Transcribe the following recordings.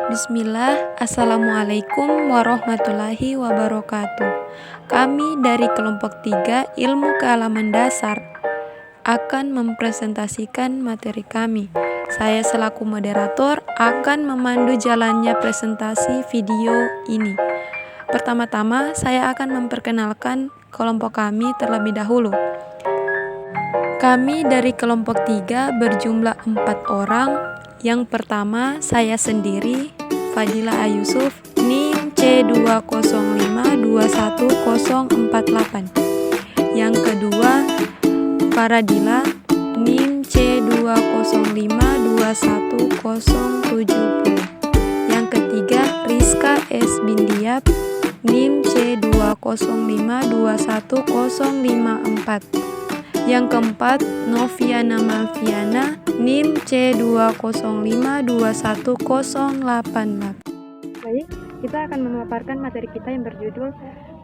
Bismillah, Assalamualaikum warahmatullahi wabarakatuh. Kami dari kelompok 3 Ilmu Kealaman Dasar akan mempresentasikan materi kami. Saya selaku moderator akan memandu jalannya presentasi video ini. Pertama-tama, saya akan memperkenalkan kelompok kami terlebih dahulu. Kami dari kelompok 3 berjumlah 4 orang. Yang pertama, saya sendiri, Fadila Ayusuf, NIM C205210048. Yang kedua, Faradila, NIM C2052170. Yang ketiga, Rizka S. Bindiap, NIM C205210054. Yang keempat, Noviana Malviana, NIM C205210088. Baik, kita akan memaparkan materi kita yang berjudul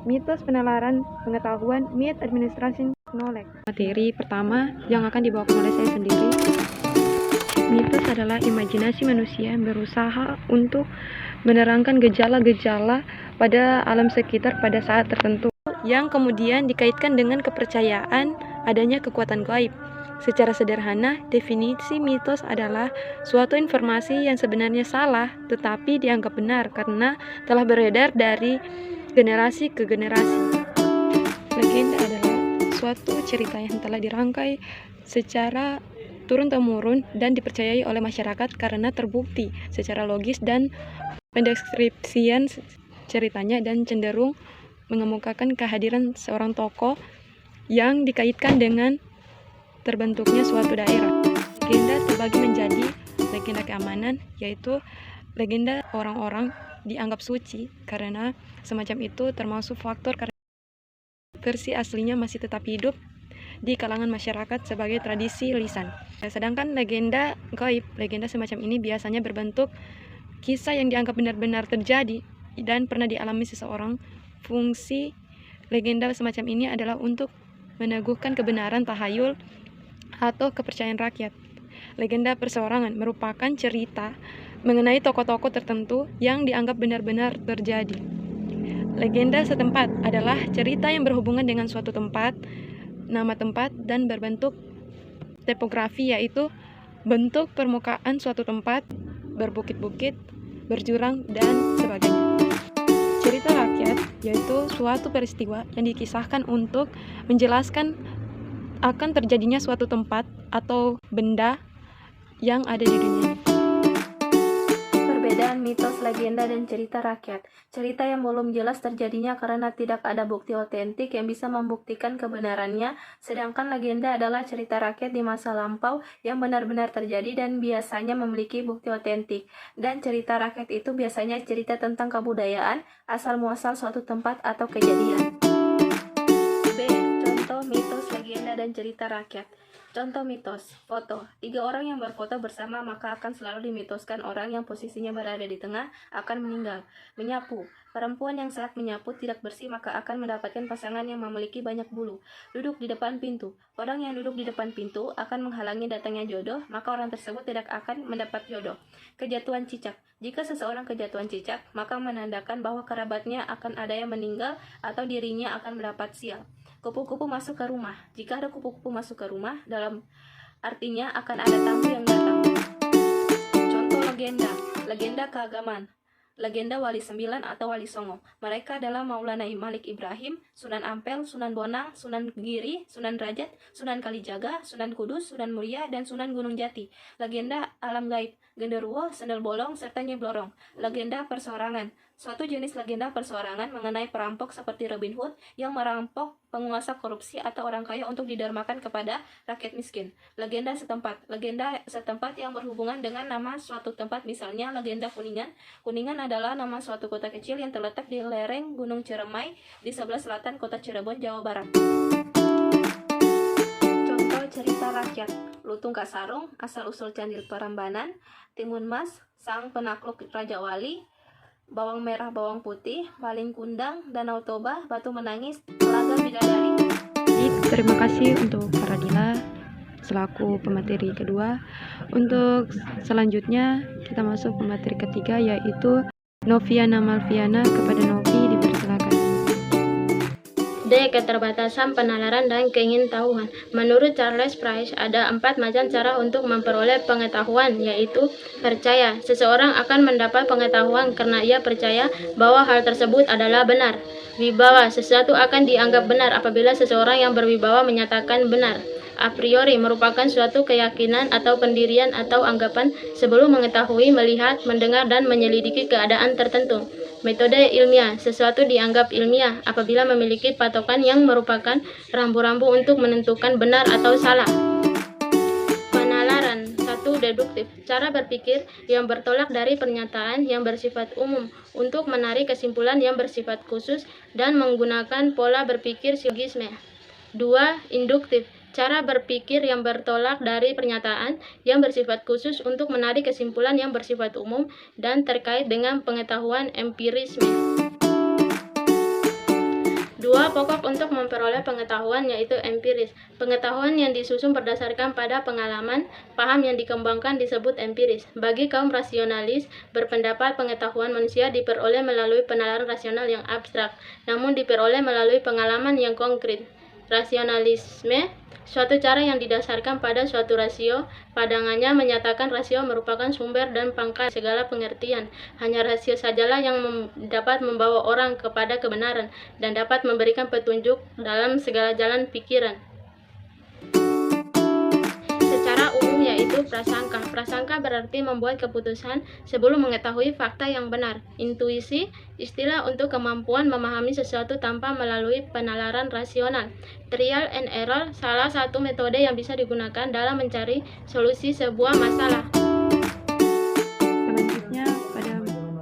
Mitos Penalaran Pengetahuan, Myth Administration Knowledge. Materi pertama yang akan dibawakan oleh saya sendiri. Mitos adalah imajinasi manusia yang berusaha untuk menerangkan gejala-gejala pada alam sekitar pada saat tertentu, yang kemudian dikaitkan dengan kepercayaan adanya kekuatan gaib. Secara sederhana, definisi mitos adalah suatu informasi yang sebenarnya salah tetapi dianggap benar karena telah beredar dari generasi ke generasi. Legenda adalah suatu cerita yang telah dirangkai secara turun-temurun dan dipercayai oleh masyarakat karena terbukti secara logis dan pendeskripsian ceritanya dan cenderung mengemukakan kehadiran seorang tokoh yang dikaitkan dengan terbentuknya suatu daerah. Legenda terbagi menjadi legenda keamanan, yaitu legenda orang-orang dianggap suci karena semacam itu termasuk faktor karena versi aslinya masih tetap hidup di kalangan masyarakat sebagai tradisi lisan. Sedangkan legenda gaib, legenda semacam ini biasanya berbentuk kisah yang dianggap benar-benar terjadi dan pernah dialami seseorang. Fungsi legenda semacam ini adalah untuk meneguhkan kebenaran tahayul atau kepercayaan rakyat. Legenda perseorangan merupakan cerita mengenai tokoh-tokoh tertentu yang dianggap benar-benar terjadi. Legenda setempat adalah cerita yang berhubungan dengan suatu tempat, nama tempat, dan berbentuk topografi, yaitu bentuk permukaan suatu tempat, berbukit-bukit, berjurang, dan sebagainya. Cerita rakyat yaitu suatu peristiwa yang dikisahkan untuk menjelaskan akan terjadinya suatu tempat atau benda yang ada di dunia ini. Perbedaan mitos, legenda, dan cerita rakyat. Cerita yang belum jelas terjadinya karena tidak ada bukti otentik yang bisa membuktikan kebenarannya, sedangkan legenda adalah cerita rakyat di masa lampau yang benar-benar terjadi dan biasanya memiliki bukti otentik. Dan cerita rakyat itu biasanya cerita tentang kebudayaan, asal-muasal suatu tempat atau kejadian. B. Contoh mitos, legenda, dan cerita rakyat. Contoh mitos, foto. 3 orang yang berfoto bersama maka akan selalu dimitoskan orang yang posisinya berada di tengah akan meninggal. Menyapu. Perempuan yang saat menyapu tidak bersih maka akan mendapatkan pasangan yang memiliki banyak bulu. Duduk di depan pintu. Orang yang duduk di depan pintu akan menghalangi datangnya jodoh, maka orang tersebut tidak akan mendapat jodoh. Kejatuhan cicak. Jika seseorang kejatuhan cicak, maka menandakan bahwa kerabatnya akan ada yang meninggal atau dirinya akan mendapat sial. Kupu-kupu masuk ke rumah. Jika ada kupu-kupu masuk ke rumah, dalam artinya akan ada tamu yang datang. Contoh legenda. Legenda keagamaan. Legenda Wali Sembilan atau Wali Songo. Mereka adalah Maulana Malik Ibrahim, Sunan Ampel, Sunan Bonang, Sunan Giri, Sunan Derajat, Sunan Kalijaga, Sunan Kudus, Sunan Muria, dan Sunan Gunung Jati. Legenda alam gaib. Genderuwo, sendal bolong, serta Nyai Blorong. Legenda perseorangan. Suatu jenis legenda perseorangan mengenai perampok seperti Robin Hood yang merampok penguasa korupsi atau orang kaya untuk didermakan kepada rakyat miskin. Legenda setempat. Legenda setempat yang berhubungan dengan nama suatu tempat, misalnya legenda Kuningan. Kuningan adalah nama suatu kota kecil yang terletak di lereng Gunung Ciremai di sebelah selatan kota Cirebon, Jawa Barat. Contoh cerita rakyat. Lutung Kasarung, asal-usul Candi Prambanan, Timun Mas, sang penakluk Raja Wali, Bawang Merah Bawang Putih, Paling Kundang, Danau Toba, Batu Menangis, Telaga Bidadari. Terima kasih untuk Faradila selaku pemateri kedua. Untuk selanjutnya kita masuk ke materi ketiga, yaitu Noviana Malviana. Kepada Novi dipersilakan. D. Keterbatasan penalaran dan keingintahuan. Menurut Charles Price, ada 4 macam cara untuk memperoleh pengetahuan, yaitu percaya. Seseorang akan mendapat pengetahuan karena ia percaya bahwa hal tersebut adalah benar. Wibawa. Sesuatu akan dianggap benar apabila seseorang yang berwibawa menyatakan benar. A priori merupakan suatu keyakinan atau pendirian atau anggapan sebelum mengetahui, melihat, mendengar, dan menyelidiki keadaan tertentu. Metode ilmiah. Sesuatu dianggap ilmiah apabila memiliki patokan yang merupakan rambu-rambu untuk menentukan benar atau salah. Penalaran. 1. Deduktif. Cara berpikir yang bertolak dari pernyataan yang bersifat umum untuk menarik kesimpulan yang bersifat khusus dan menggunakan pola berpikir silogisme. 2. Induktif. Cara berpikir yang bertolak dari pernyataan yang bersifat khusus untuk menarik kesimpulan yang bersifat umum dan terkait dengan pengetahuan empirisme. 2. Pokok untuk memperoleh pengetahuan, yaitu empiris. Pengetahuan yang disusun berdasarkan pada pengalaman, paham yang dikembangkan disebut empiris. Bagi kaum rasionalis, berpendapat pengetahuan manusia diperoleh melalui penalaran rasional yang abstrak, namun diperoleh melalui pengalaman yang konkret. Rasionalisme, suatu cara yang didasarkan pada suatu rasio. Pandangannya menyatakan rasio merupakan sumber dan pangkal segala pengertian. Hanya rasio sajalah yang dapat membawa orang kepada kebenaran dan dapat memberikan petunjuk dalam segala jalan pikiran. Secara umum, yaitu prasangka. Prasangka berarti membuat keputusan sebelum mengetahui fakta yang benar. Intuisi, istilah untuk kemampuan memahami sesuatu tanpa melalui penalaran rasional. Trial and error, salah satu metode yang bisa digunakan dalam mencari solusi sebuah masalah. Selanjutnya pada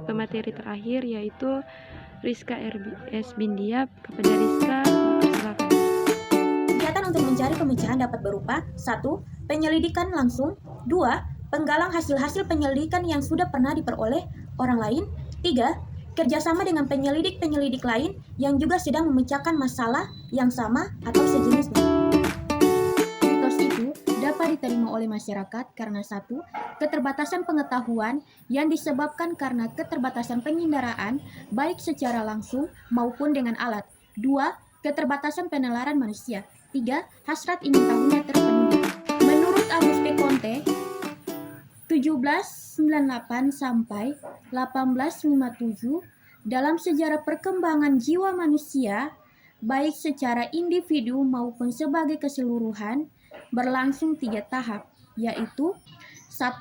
pemateri terakhir, yaitu Rizka S. Bindia. Kepada Rizka dipersilakan. Kegiatan untuk mencari pemecahan dapat berupa 1. Penyelidikan langsung. 2. Penggalang hasil-hasil penyelidikan yang sudah pernah diperoleh orang lain. 3. Kerjasama dengan penyelidik-penyelidik lain yang juga sedang memecahkan masalah yang sama atau sejenisnya. Mitos itu dapat diterima oleh masyarakat karena 1. Keterbatasan pengetahuan yang disebabkan karena keterbatasan penginderaan baik secara langsung maupun dengan alat. 2. Keterbatasan penalaran manusia. 3. Hasrat ingin tahunya terpenuhi. Menurut Auguste Comte, 1798 sampai 1857, dalam sejarah perkembangan jiwa manusia, baik secara individu maupun sebagai keseluruhan, berlangsung 3 tahap, yaitu 1.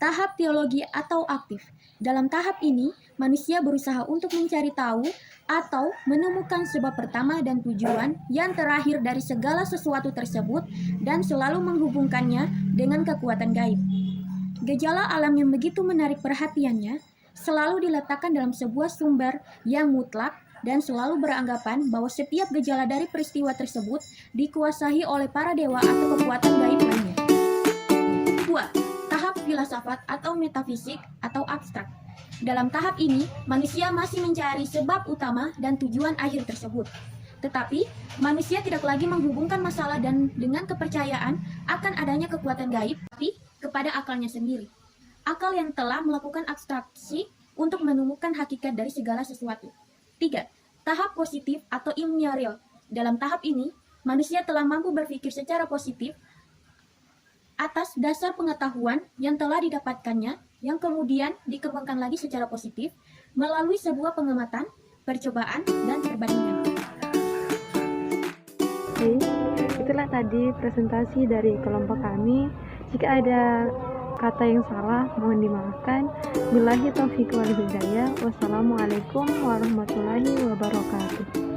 Tahap teologi atau aktif. Dalam tahap ini, manusia berusaha untuk mencari tahu atau menemukan sebab pertama dan tujuan yang terakhir dari segala sesuatu tersebut dan selalu menghubungkannya dengan kekuatan gaib. Gejala alam yang begitu menarik perhatiannya selalu diletakkan dalam sebuah sumber yang mutlak dan selalu beranggapan bahwa setiap gejala dari peristiwa tersebut dikuasai oleh para dewa atau kekuatan gaib lainnya. 2. Tahap filsafat atau metafisik atau abstrak. Dalam tahap ini, manusia masih mencari sebab utama dan tujuan akhir tersebut. Tetapi, manusia tidak lagi menghubungkan masalah dan dengan kepercayaan akan adanya kekuatan gaib, tapi kepada akalnya sendiri. Akal yang telah melakukan abstraksi untuk menemukan hakikat dari segala sesuatu. 3. Tahap positif atau ilmiah real. Dalam tahap ini, manusia telah mampu berpikir secara positif atas dasar pengetahuan yang telah didapatkannya, yang kemudian dikembangkan lagi secara positif melalui sebuah pengamatan, percobaan, dan perbandingan. Oke, itulah tadi presentasi dari kelompok kami. Jika ada kata yang salah, mohon dimaafkan. Billahi taufiq wal hidayah. Wassalamualaikum warahmatullahi wabarakatuh.